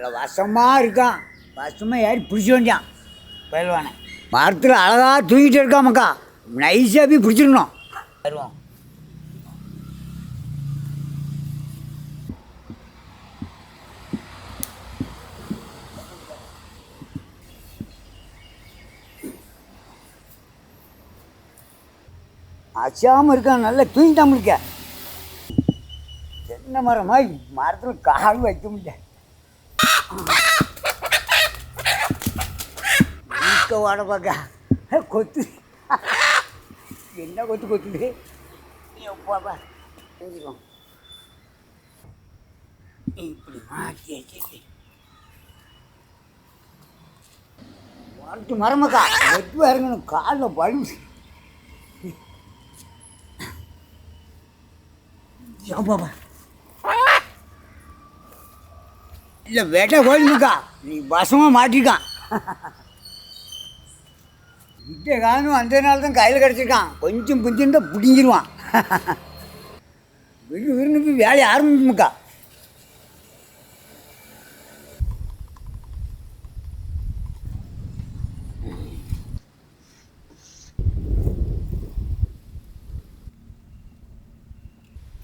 அதில் வசமாக இருக்கான். வசமாக ஏறி பிடிச்சி வேண்டியான் பயில்வானே. மரத்தில் அழகாக தூங்கிட்டு இருக்காமக்கா, நைஸாக போய் பிடிச்சிடணும். வருவோம். அசாமல் இருக்கான், நல்லா தூங்கிட்டான். முடிக்க தென்னை மரமாக மரத்தில் கால் வைக்க முடியல. வாட பார்க்க கொத்து என்ன கொத்து கொத்துது எப்பாப்பா தெரிஞ்சுக்கோ. இப்படி மாற்றி வரட்டு மரமாக்கா வெட்டு இறங்கணும், காலில் பழு. பாப்பா இல்லை வெட்ட கோயிலுக்கா, நீ வசமாக மாட்டிருக்கான். விட்ட காணும் அந்த நாள் தான் கையில் கிடச்சிருக்கான். கொஞ்சம் புஞ்சின்னு தான் பிடிங்கிடுவான். விரும்பி போய் வேலையை ஆரம்பிக்குமுக்கா.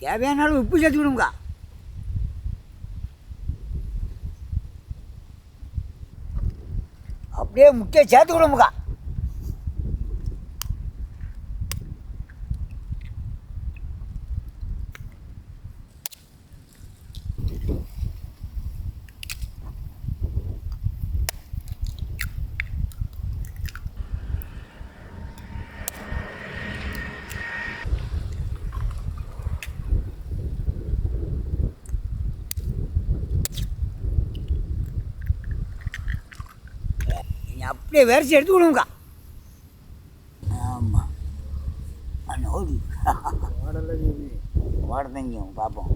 தேவையானாலும் உப்பு சேர்த்து விடுமுக்கா. அப்படியே முட்டையை சேர்த்து விடுமுக்கா. அப்படியே விரைச்சி எடுத்து விடுங்கக்கா. ஆமாம் ஓடு ஓடத்தங்க பார்ப்போம்.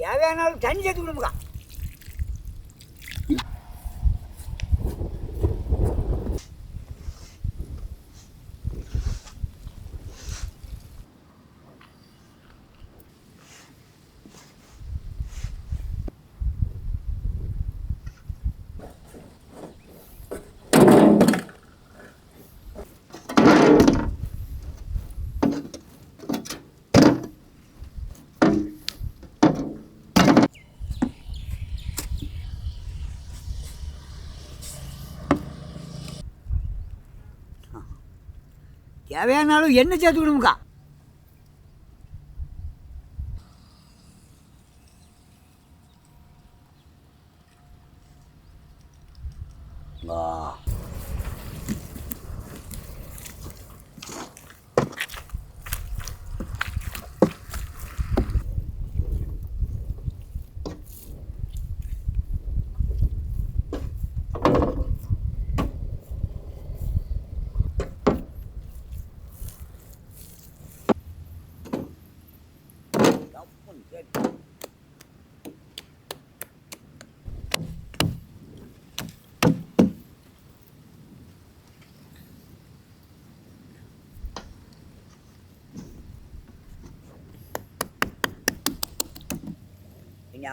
தேவையானாலும் தண்ணி சேர்த்து விடுமுக்கா. தேவையானாலும் எண்ணெய் சேர்த்து விடுமுக்கா.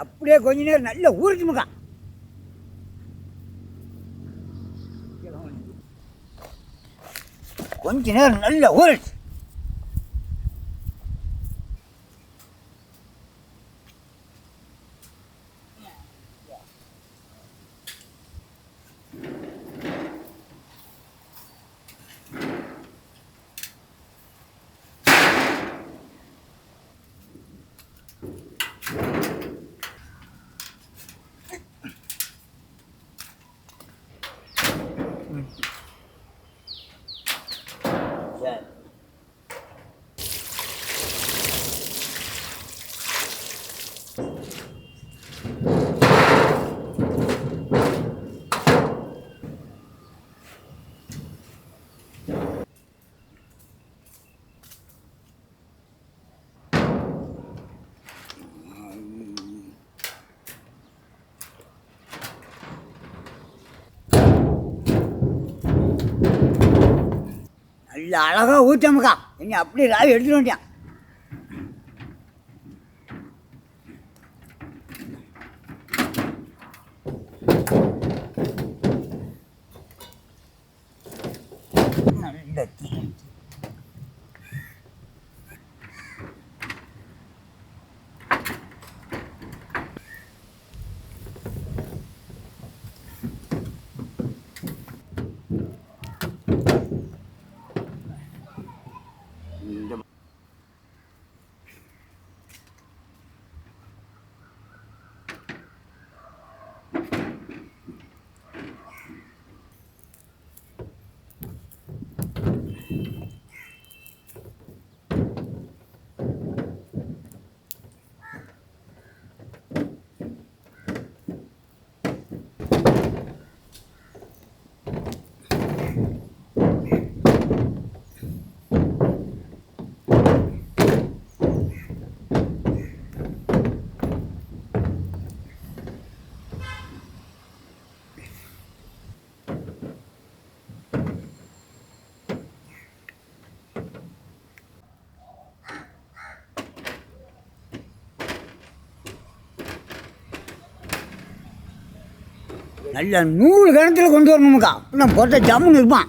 அப்படியே கொஞ்ச நேரம் நல்லா ஊறிச்சுமுக்கா. கொஞ்ச நேரம் நல்லா ஊறிச்சு. நல்ல அழகாக ஊற்றமுக்கா என்ன அப்படியே ராவி எடுத்துட்டு வந்துட்டான். நல்ல தீ நல்ல நூறு கணத்தில் கொண்டு வரணுமுக்கா. நான் போட்ட ஜம்முன்னு இருப்பான்.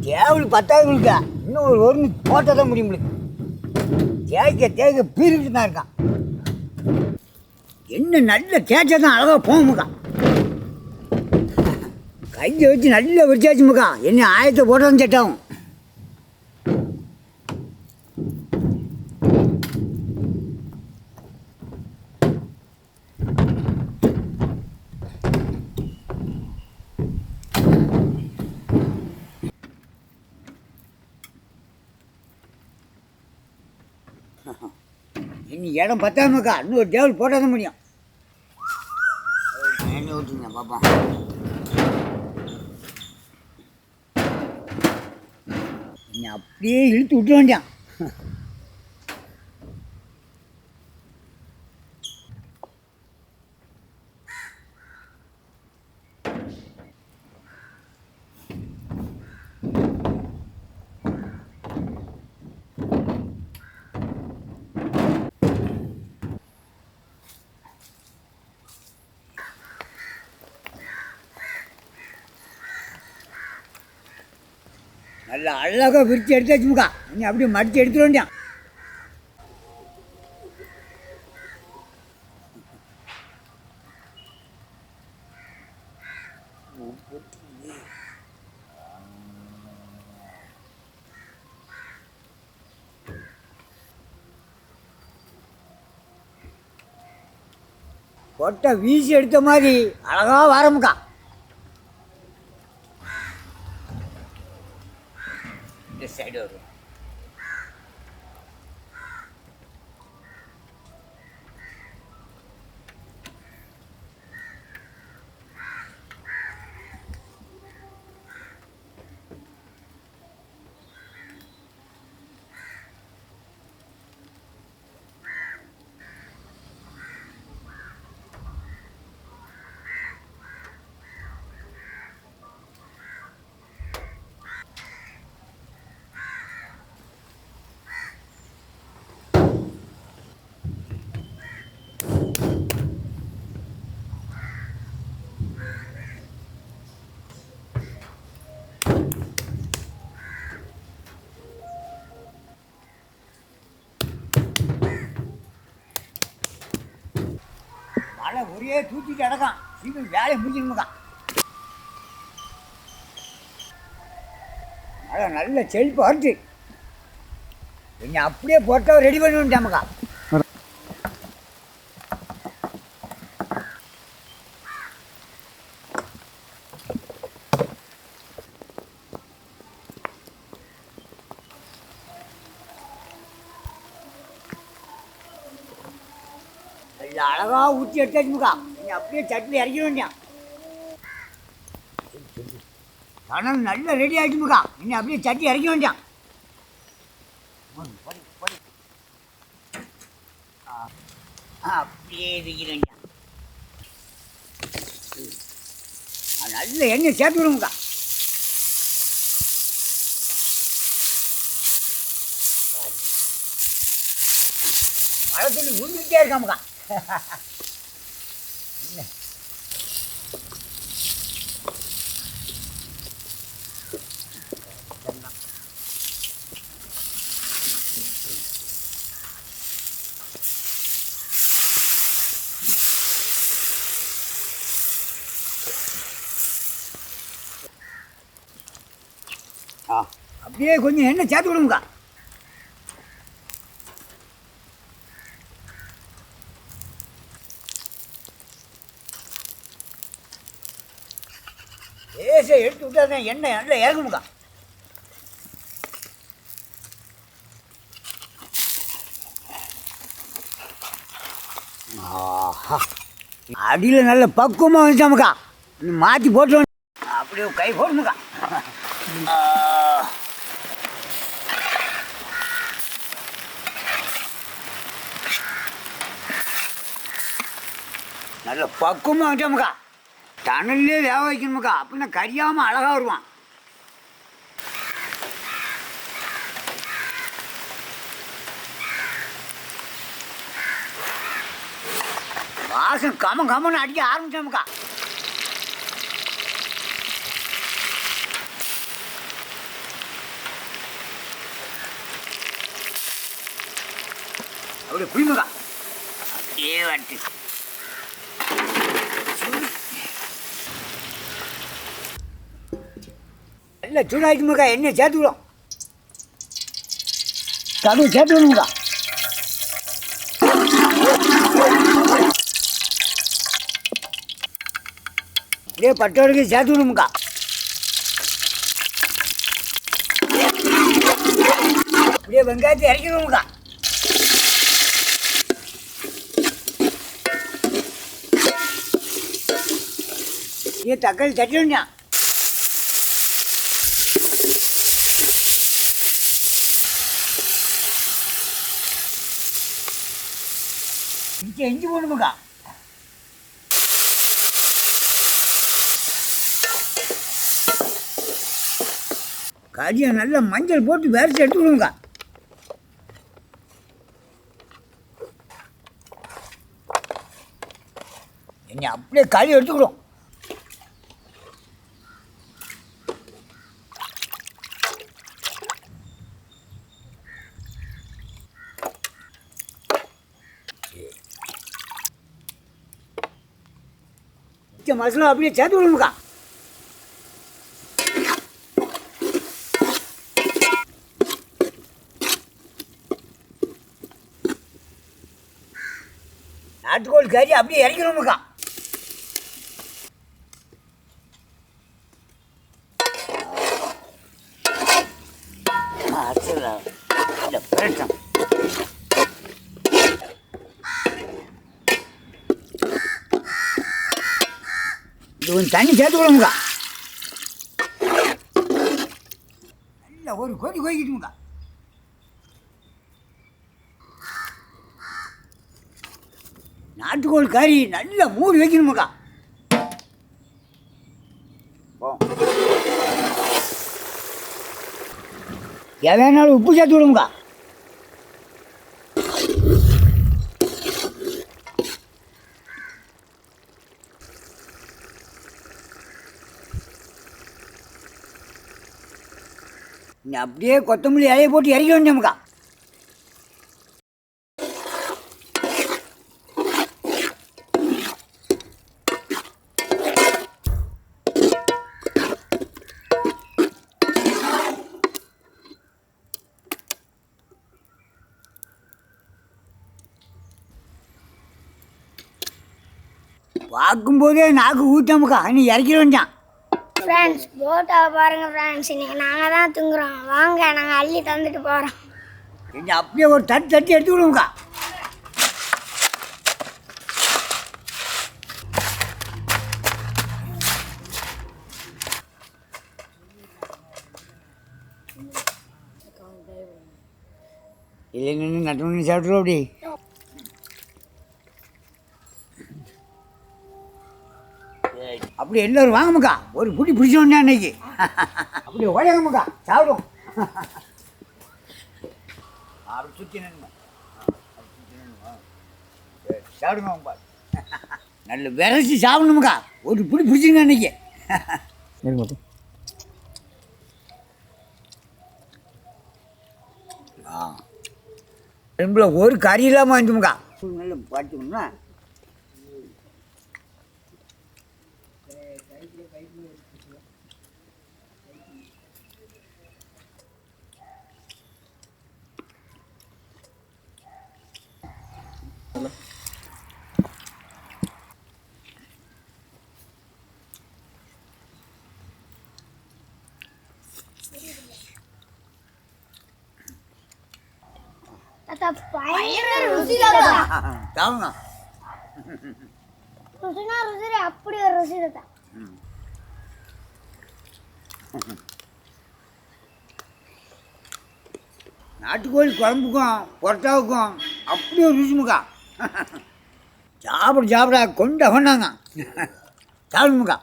தேவல் பத்தாவது இருக்கா, இன்னும் ஒரு ஒன்று போட்டால் தான் முடியும். தேய்க்க தேய்க்க பீரிட்டு தான் இருக்கான். என்ன நல்ல தேய்ச்சா தான் அழகாக போகுமுக்கா. கையை வச்சு நல்லா வச்சாச்சுமுக்கா. என்ன ஆயத்தை போட்டதும் செட்டாகும். இனி இடம் பத்தாமக்கா, இன்னும் ஒரு டேபிள் போட்டால் தான் முடியும். எண்ணெய் ஊற்றுங்க பாப்பா. என்னை அப்படியே இழுத்து விட்டு வேண்டியான். நல்லா அழகாக விரித்து எடுத்தாச்சுமுக்கா. நீ அப்படியே மடித்து எடுத்துட்டு வேண்டியான். கொட்டை வீசி எடுத்த மாதிரி அழகாக வரமுக்கா. இந்த சைடு வரும். மழை ஒரே தூக்கிட்டு அடக்கான். சீக்கிரம் வேலையை முடிக்கணுமுக்கா. மழை நல்ல செழிப்பு வருது. என்னை அப்படியே போட்டால் ரெடி பண்ணி விட்டாமுக்கா. அழகாக ஊற்றி எடுத்தாச்சுமுக்கா. நீ அப்படியே சட்னி இறக்கிட வேண்டியான். ஆனால் நல்லா ரெடி ஆகிடுமுக்கா. நீ அப்படியே சட்னி இறக்க வேண்டியான். அப்படியே இருக்கிறேன். நல்ல எண்ணெய் சேர்த்து விடுங்கக்கா. மழை தண்ணி உருந்துக்கிட்டே இருக்காமக்கா. அப்படியே கொஞ்சம் எண்ணெய் சேர்த்து விடுங்கக்கா. லேசாக எடுத்து விட்டா எண்ணெய் நல்லா இறங்குமுக்கா. அடியில் நல்ல பக்குவமாக வந்துச்சாமுக்கா. மாற்றி போட்டு அப்படியே கை போடணுக்கா. நல்ல பக்குவமாக வந்துட்டாமுக்கா. டனல்லே வேக வைக்கணுமுக்கா. அப்படின்னா கரியாமல் அழகாக வருவான். வாசம் கமன்னு அடிக்க ஆரம்பிச்சோமுக்கா. அப்படியே குடிமுக்கா. அப்படியே வட்டு நல்லா சூடாயிடுமுக்கா. எண்ணெய் சேர்த்து விடும். கடுகு சேர்த்து விடுமுக்கா. அப்படியே பட்டோருக்கு சேர்த்து விடுமுக்கா. அப்படியே வெங்காயத்தை இறக்கிடுவோமுக்கா. அப்படியே தக்காளி தட்டிடுங்க. இஞ்சி போடணுமுக்கா. கறியை நல்லா மஞ்சள் போட்டு வேரிச்சு எடுத்துக்கணுங்க. என்ன அப்படியே கறி எடுத்துக்கிடும். மசாலா அப்படியே சேர்த்து விடுமுக்கா. நாட்டுக்கோழி கறி அப்படியே இறக்கணுமுக்கா. பிரட்டம் இது கொஞ்சம் தண்ணி சேர்த்து விடுமுக்கா. நல்லா ஒரு கொதி கொதிக்கிட்டுமுக்கா. நாட்டுக்கோழி கறி நல்லா மூடி வைக்கணுமுக்கா. எவ்வளோ உப்பு சேர்த்து விடுமுக்கா. அப்படியே கொத்தமல்லி இலையை போட்டு இறக்கி வேண்டாமுக்கா. பார்க்கும்போதே நாக்கு ஊற்றாமுக்கா. நீ இறக்கிட வேண்டாம். ஃப்ரெண்ட்ஸ் போட்டோ பாருங்கள் ஃப்ரெண்ட்ஸ். இன்றைக்கி நாங்கள் தான் தூங்குறோம். வாங்க நாங்கள் அள்ளி தந்துட்டு போகிறோம். கொஞ்சம் அப்படியே ஒரு தட்டி எடுத்து விடுவோம்க்கா. இல்லை நின்று நட்டு சாப்பிட்ருவோம் அப்படி. அப்படி எல்லோரும் வாங்கமுக்கா, ஒரு புடி பிடிச்சோன்னா அன்னைக்கு அப்படி ஓடாங்கமுக்கா சாப்பிடுவோம். அப்படி சுற்றி நின்றுங்க, சாப்பிடுங்க. நல்ல விரைச்சி சாப்பிடணுமுக்கா, ஒரு புடி பிடிச்சிங்க அன்னைக்கு. ரெண்டுல ஒரு கறி இல்லாமல் வாங்கிட்டோமுக்கா. நல்ல பார்த்துக்கணும்னா தாத்தா பயங்கர ருசி தாத்தா. தாங்க ருசினா ருசி, அப்படி ஒரு ருசி தாத்தா. நாட்டுக்கோழி குழம்புக்கும் பொரோட்டாவுக்கும் அப்படி ஒரு ருசிமுக்கா. சாப்பிட கொண்ட கொண்டாங்க சாப்பிடுமுக்கா.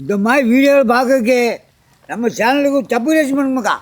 இந்த மாதிரி வீடியோவில் பார்க்கறதுக்கு நம்ம சேனலுக்கு சப்ஸ்கிரைப் பண்ணுமுக்கா.